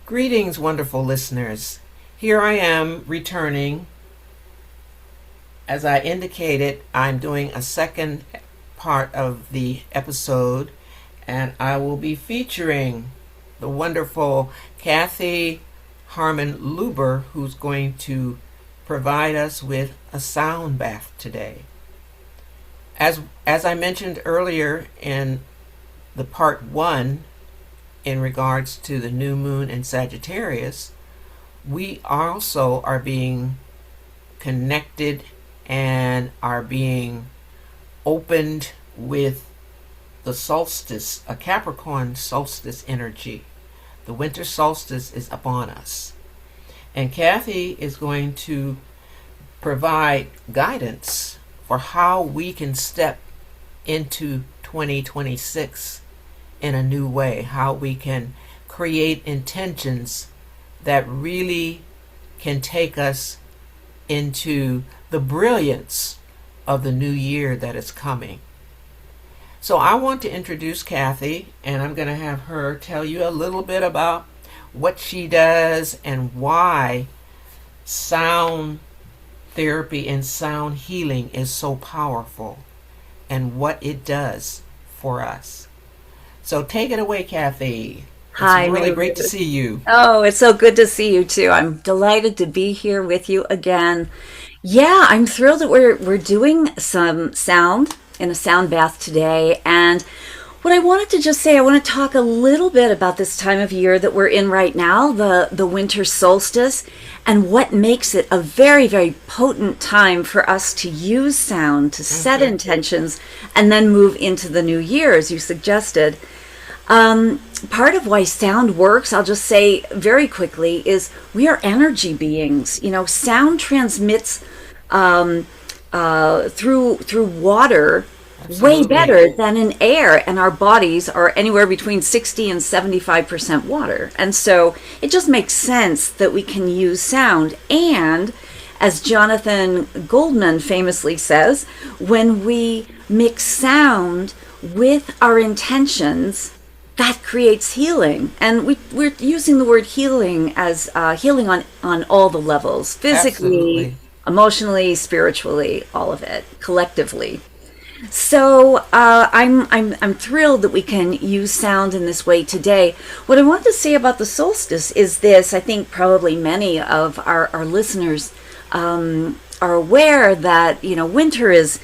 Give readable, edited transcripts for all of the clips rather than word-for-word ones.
Greetings, wonderful listeners. Here I am returning. As I indicated, I'm doing a second part of the episode, and I will be featuring the wonderful Kathy Harmon-Luber, who's going to provide us with a sound bath today. As I mentioned earlier in the part one, in regards to the new moon in Sagittarius, we also are being connected and are being opened with the solstice, a Capricorn solstice energy. The winter solstice is upon us. And Kathy is going to provide guidance for how we can step into 2026 in a new way, how we can create intentions that really can take us into the brilliance of the new year that is coming. So I want to introduce Kathy, and I'm going to have her tell you a little bit about what she does and why sound therapy and sound healing is so powerful and what it does for us. So take it away, Kathy. Hi, It's really Mae great to Ruth. see you. Oh, it's so good to see you too. I'm delighted to be here with you again. Yeah, I'm thrilled that we're doing some sound in a sound bath today. And what I wanted to just say, I want to talk a little bit about this time of year that we're in right now, the winter solstice, and what makes it a very, very potent time for us to use sound to set intentions and then move into the new year, as you suggested. Part of why sound works, I'll just say very quickly, is we are energy beings. You know, sound transmits through water way Absolutely. better than in air, and our bodies are anywhere between 60 and 75% water. And so it just makes sense that we can use sound. And as Jonathan Goldman famously says, when we mix sound with our intentions, that creates healing. And we're using the word healing as healing on all the levels, physically, Absolutely. emotionally, spiritually, all of it, collectively. So I'm thrilled that we can use sound in this way today. What I want to say about the solstice is this. I think probably many of our listeners are aware that, you know, winter is,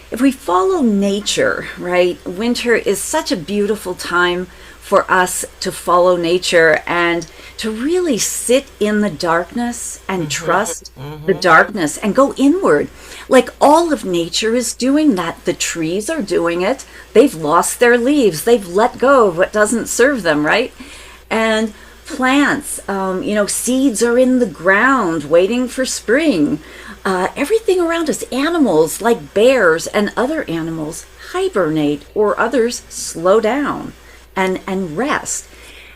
if we follow nature, right, winter is such a beautiful time for us to follow nature and to really sit in the darkness and trust the darkness and go inward. Like all of nature is doing that. The trees are doing it. They've lost their leaves. They've let go of what doesn't serve them, right? And plants, seeds are in the ground waiting for spring. Everything around us, animals like bears and other animals hibernate, or others slow down and rest.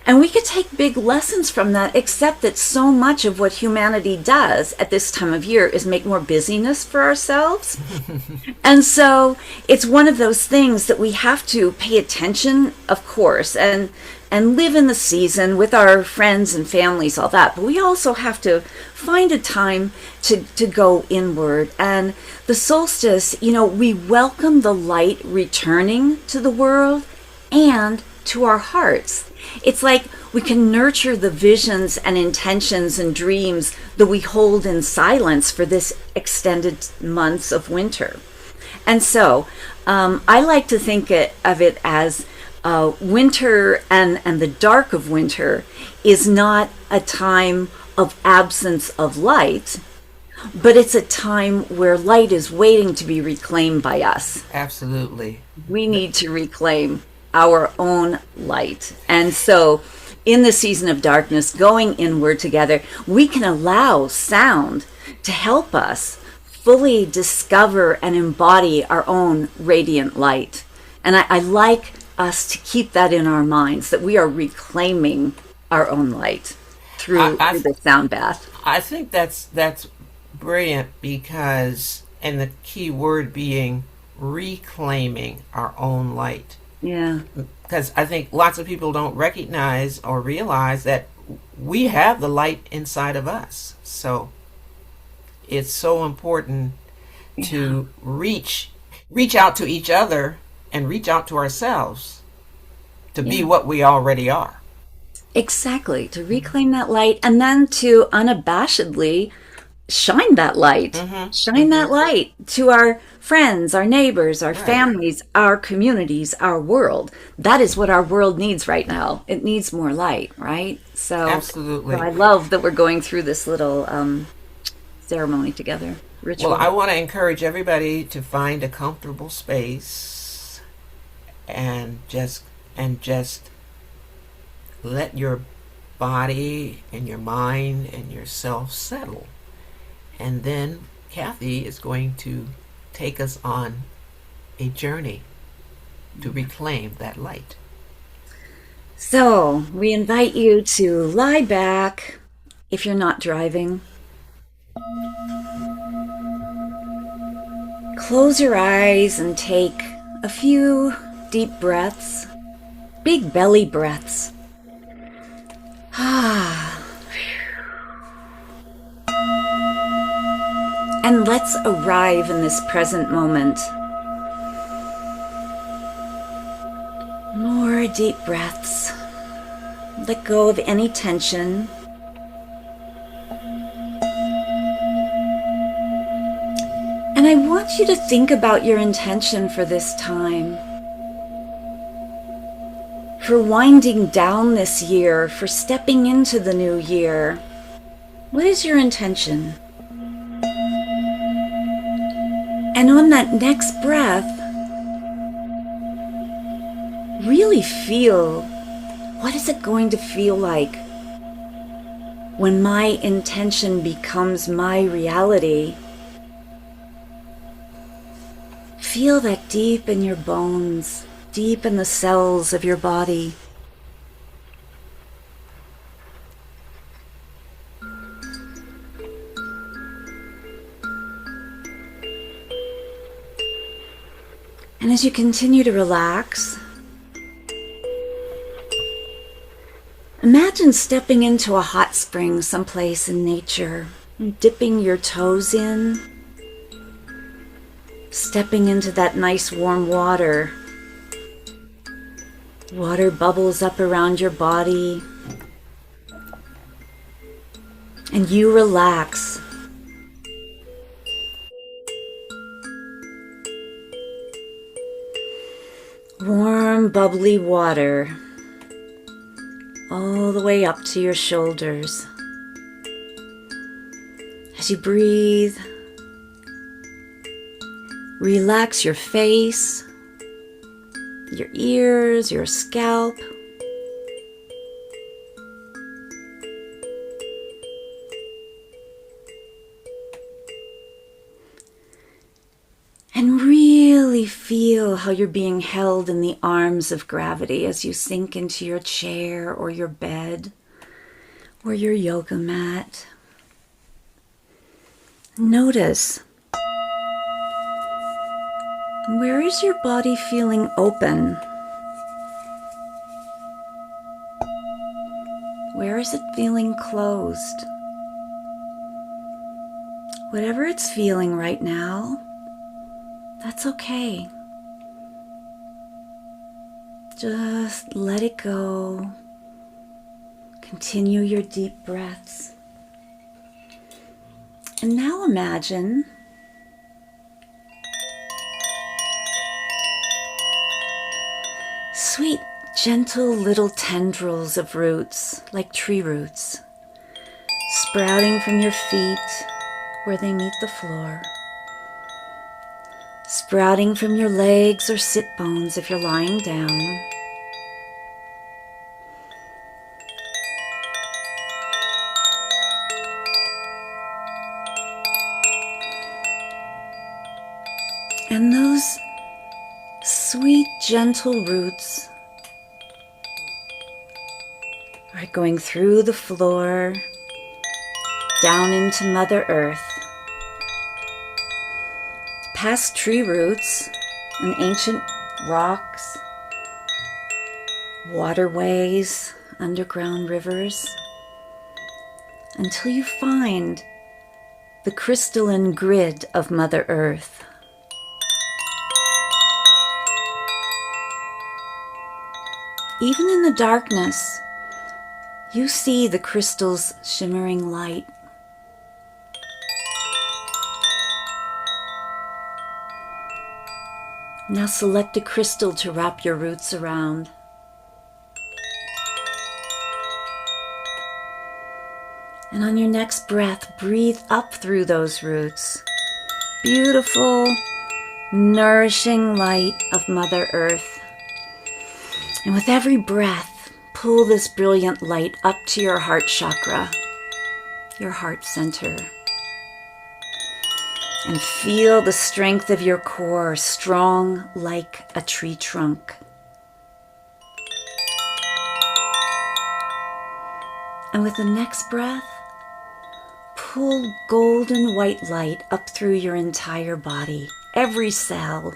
And we could take big lessons from that, except that so much of what humanity does at this time of year is make more busyness for ourselves. And so it's one of those things that we have to pay attention, of course, and live in the season with our friends and families, all that. But we also have to find a time to go inward. And the solstice, you know, we welcome the light returning to the world and to our hearts. It's like we can nurture the visions and intentions and dreams that we hold in silence for this extended months of winter. And so I like to think of it as winter and the dark of winter is not a time of absence of light, but it's a time where light is waiting to be reclaimed by us. Absolutely. We need to reclaim our own light. And so in the season of darkness, going inward together, we can allow sound to help us fully discover and embody our own radiant light. And I like us to keep that in our minds, that we are reclaiming our own light through the sound bath. I think that's brilliant because, and the key word being reclaiming our own light. Yeah. Because I think lots of people don't recognize or realize that we have the light inside of us. So it's so important to reach out to each other and reach out to ourselves to be what we already are. Exactly, to reclaim that light and then to unabashedly shine that light. Shine that light to our friends, our neighbors, our families, our communities, our world. That is what our world needs right now. It needs more light, right? So, Absolutely. So I love that we're going through this little ceremony together, ritual. Well, I want to encourage everybody to find a comfortable space and just let your body and your mind and yourself settle. And then Kathy is going to take us on a journey to reclaim that light. So we invite you to lie back if you're not driving. Close your eyes and take a few deep breaths, big belly breaths. And let's arrive in this present moment. More deep breaths. Let go of any tension. And I want you to think about your intention for this time. For winding down this year, for stepping into the new year. What is your intention? And on that next breath, really feel, what is it going to feel like when my intention becomes my reality? Feel that deep in your bones, deep in the cells of your body. And as you continue to relax, imagine stepping into a hot spring someplace in nature, and dipping your toes in, stepping into that nice warm water. Water bubbles up around your body, and you relax. Warm, bubbly water all the way up to your shoulders. As you breathe, relax your face, your ears, your scalp. And really feel how you're being held in the arms of gravity as you sink into your chair or your bed or your yoga mat. Notice, where is your body feeling open? Where is it feeling closed? Whatever it's feeling right now, that's okay. Just let it go. Continue your deep breaths. And now imagine sweet, gentle little tendrils of roots, like tree roots, sprouting from your feet where they meet the floor. Sprouting from your legs or sit bones if you're lying down. And those sweet, gentle roots are going through the floor, down into Mother Earth. Past tree roots and ancient rocks, waterways, underground rivers, until you find the crystalline grid of Mother Earth. Even in the darkness, you see the crystal's shimmering light. Now select a crystal to wrap your roots around. And on your next breath, breathe up through those roots. Beautiful, nourishing light of Mother Earth. And with every breath, pull this brilliant light up to your heart chakra, your heart center. And feel the strength of your core, strong like a tree trunk. And with the next breath, pull golden white light up through your entire body, every cell.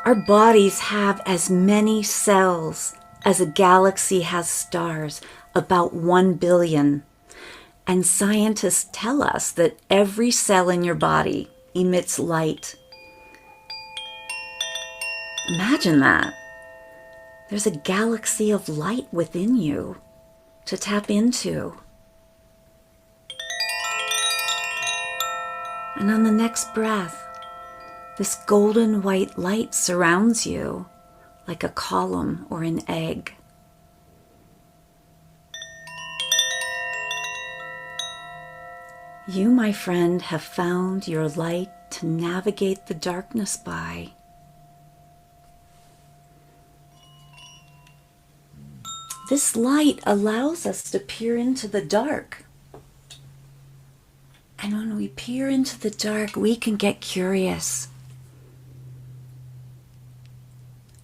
Our bodies have as many cells as a galaxy has stars, about 1 billion. And scientists tell us that every cell in your body emits light. Imagine that. There's a galaxy of light within you to tap into. And on the next breath, this golden white light surrounds you like a column or an egg. You, my friend, have found your light to navigate the darkness by. This light allows us to peer into the dark. And when we peer into the dark, we can get curious.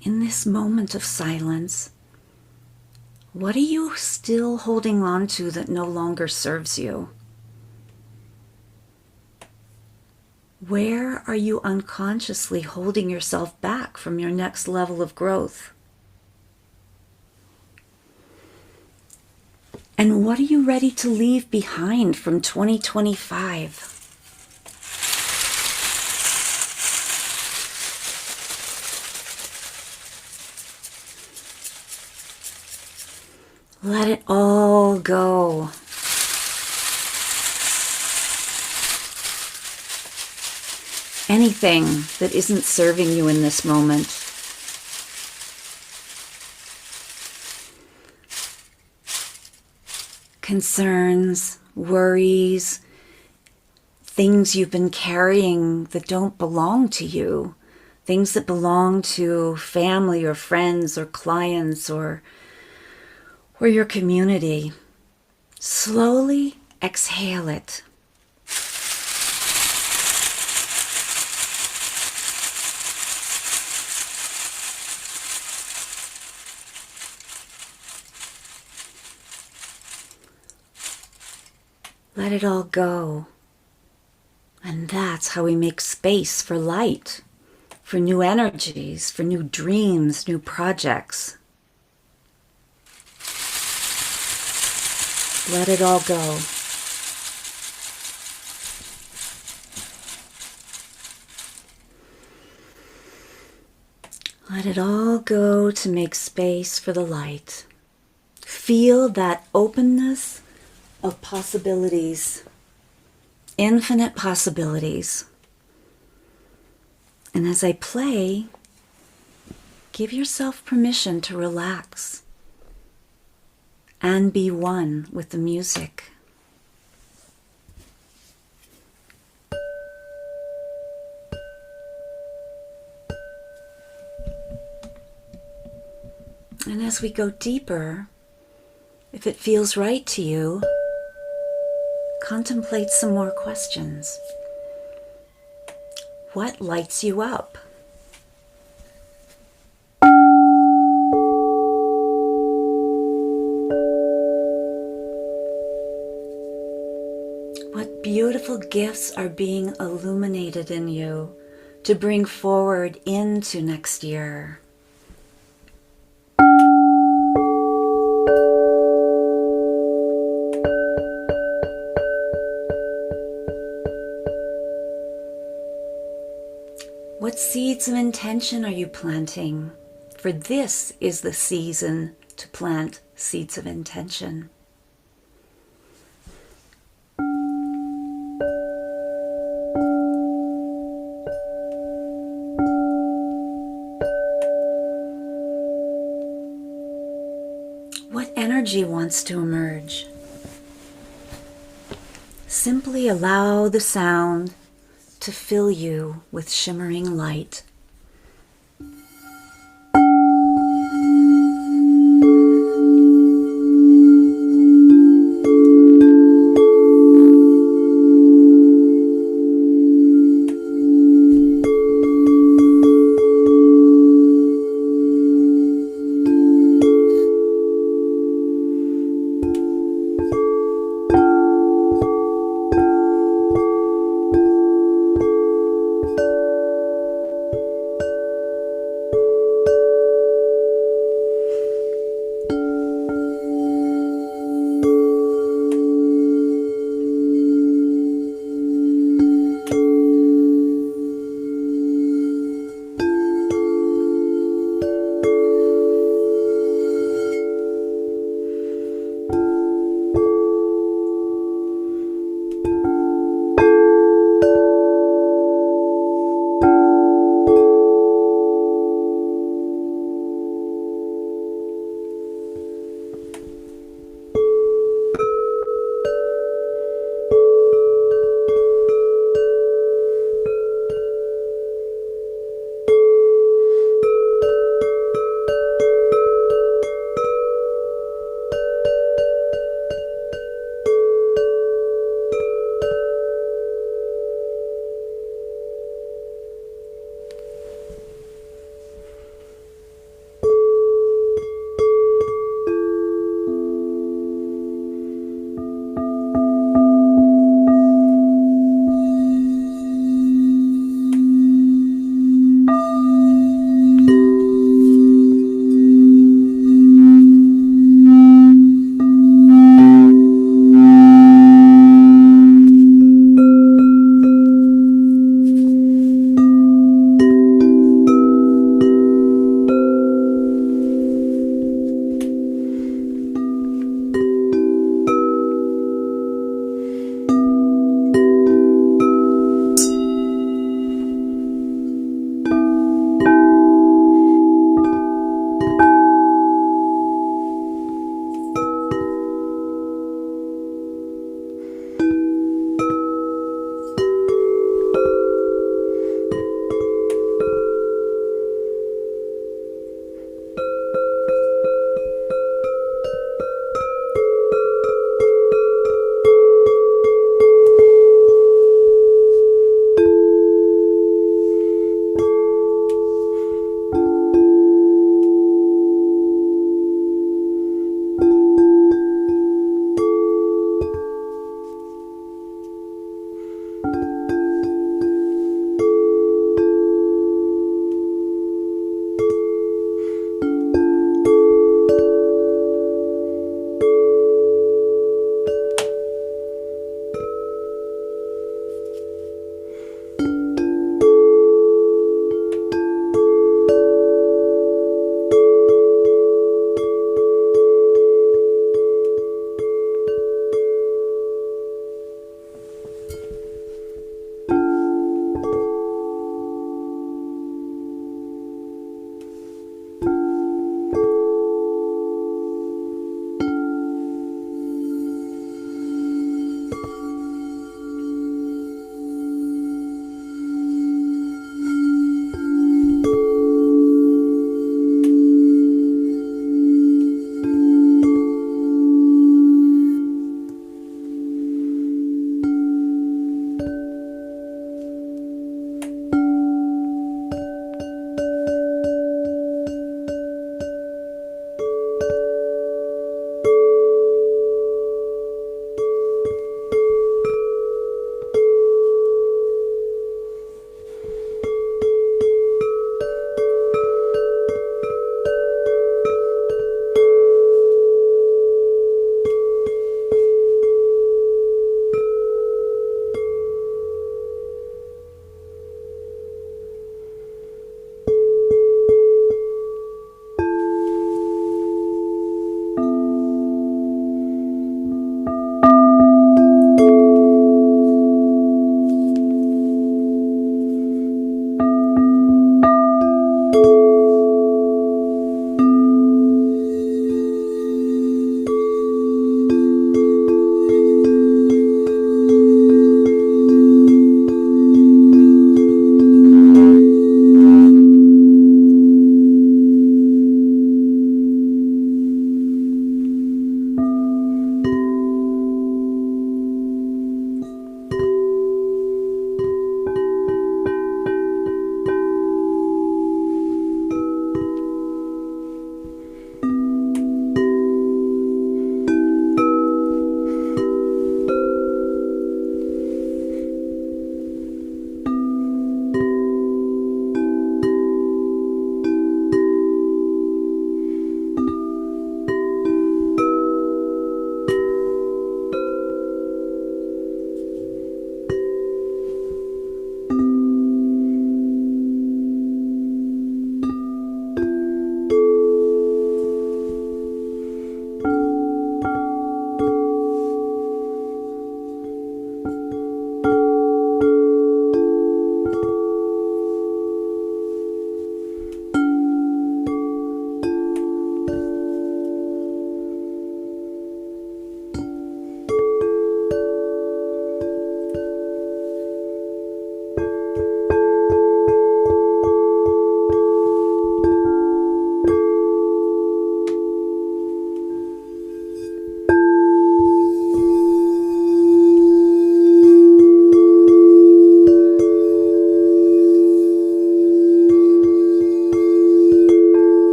In this moment of silence, what are you still holding on to that no longer serves you? Where are you unconsciously holding yourself back from your next level of growth? And what are you ready to leave behind from 2025? Let it all go. Anything that isn't serving you in this moment. Concerns, worries, things you've been carrying that don't belong to you, things that belong to family or friends or clients or your community. Slowly exhale it. Let it all go. And that's how we make space for light, for new energies, for new dreams, new projects. Let it all go. Let it all go to make space for the light. Feel that openness of possibilities, infinite possibilities. And as I play, give yourself permission to relax and be one with the music. And as we go deeper, if it feels right to you, contemplate some more questions. What lights you up? What beautiful gifts are being illuminated in you to bring forward into next year? seeds of intention are you planting? For this is the season to plant seeds of intention. What energy wants to emerge? Simply allow the sound to fill you with shimmering light.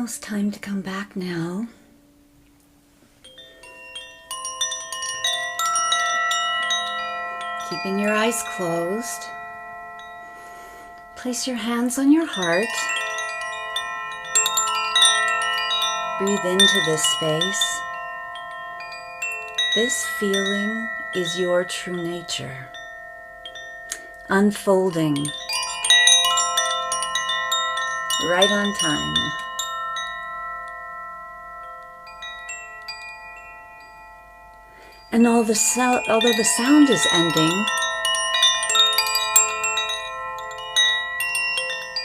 almost time to come back now. Keeping your eyes closed. Place your hands on your heart. Breathe into this space. This feeling is your true nature, unfolding right on time. And although the sound is ending,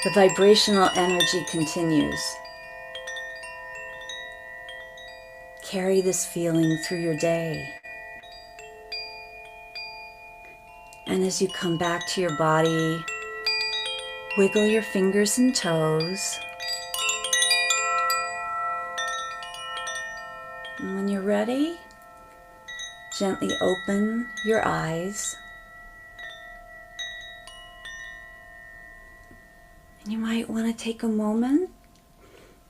the vibrational energy continues. Carry this feeling through your day. And as you come back to your body, wiggle your fingers and toes. And when you're ready, gently open your eyes. And you might want to take a moment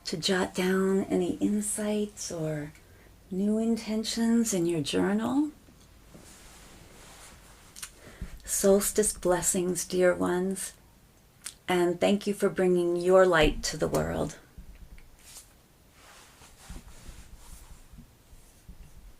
to jot down any insights or new intentions in your journal. Solstice blessings, dear ones, and thank you for bringing your light to the world.